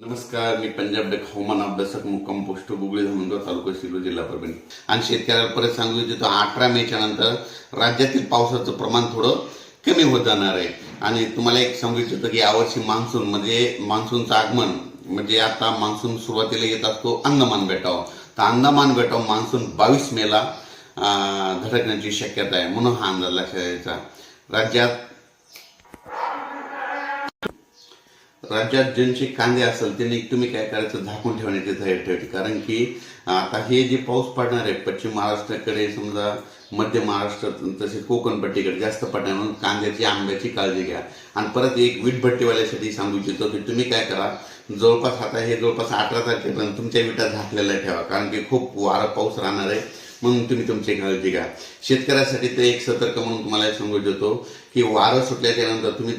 नमस्कार, मी पंजाब डेक हवामान अभ्यासक मुक्काम पोस्ट बुगळी धामणगाव तालुका सिल्लोड जिल्हा परभणी. आणि शेतकऱ्याला परत सांगू इच्छितो 18 मेच्या नंतर राज्यातील पावसाचं प्रमाण थोडं कमी होत जाणार आहे. आणि तुम्हाला एक सांगू इच्छितो की यावर्षी मान्सून म्हणजे मान्सूनचं आगमन म्हणजे आता मान्सून सुरुवातीला येत असतो अंदमान बेटावर. तर अंदमान बेटावर मान्सून 22 मेला धडकण्याची शक्यता आहे, म्हणून हा अंदाज लक्षात द्यायचा. राज्यात ज्यांचे कांदे असेल त्यांनी तुम्ही काय करायचं, झाकून ठेवण्याची तयारी ठेवायची. कारण की आता हे जे पाऊस पडणार आहे पश्चिम महाराष्ट्राकडे, समजा मध्य महाराष्ट्र तसेच कोकणपट्टीकडे जास्त पडणार, म्हणून कांद्याची आंब्याची काळजी घ्या. आणि परत एक वीटभट्टीवाल्यासाठी सांगू इच्छितो की तुम्ही काय करा, जवळपास आता हे जवळपास 18 तारखेपर्यंत तुमच्या विटा झाकलेल्या ठेवा. कारण की खूप वारा पाऊस राहणार आहे, म्हणून तुम्ही तुमची काळजी घ्या. शेतकऱ्यासाठी ते एक सतर्क म्हणून तुम्हाला सांगू देतो की वारं सुटल्याच्या नंतर तुम्ही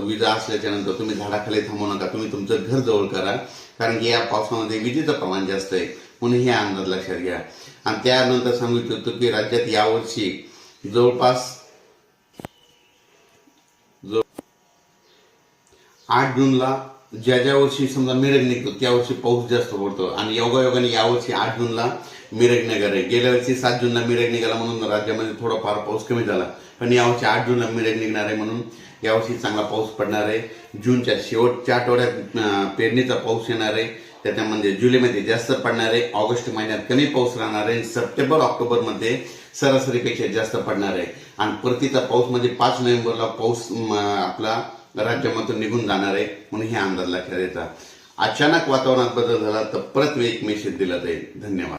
विजा असल्याच्या नंतर तुम्ही झाडाखाली थांबू नका, तुम्ही तुमचं घर जवळ करा. कारण की या पावसामध्ये विजेचं प्रमाण जास्त आहे, म्हणून हे अंदाज लक्षात घ्या. आणि त्यानंतर सांगू इच्छितो की राज्यात यावर्षी जवळपास 8 जूनला ज्या वर्षी समजा मिरग निघतो त्या वर्षी पाऊस जास्त पडतो. आणि योगायोगाने यावर्षी 8 जूनला मिरग निघाला आहे. गेल्या वर्षी 7 जूनला मिरग निघाला म्हणून राज्यामध्ये थोडाफार पाऊस कमी झाला, पण यावर्षी 8 जूनला मिरग निघणार आहे, म्हणून यावर्षी चांगला पाऊस पडणार आहे. जूनच्या शेवटच्या आठवड्यात पेरणीचा पाऊस येणार आहे, त्याच्यामध्ये जुलैमध्ये जास्त पडणार आहे, ऑगस्ट महिन्यात कमी पाऊस राहणार आहे, सप्टेंबर ऑक्टोबरमध्ये सरासरीपेक्षा जास्त पडणार आहे. आणि परतीचा पाऊस म्हणजे 5 नोव्हेंबरला पाऊस आपला राज्यामधून निघून जाणार आहे, म्हणून हे अंदाज लक्षात येतात. अचानक वातावरणात बदल झाला तर परत एक मेसेज दिला जाईल. धन्यवाद.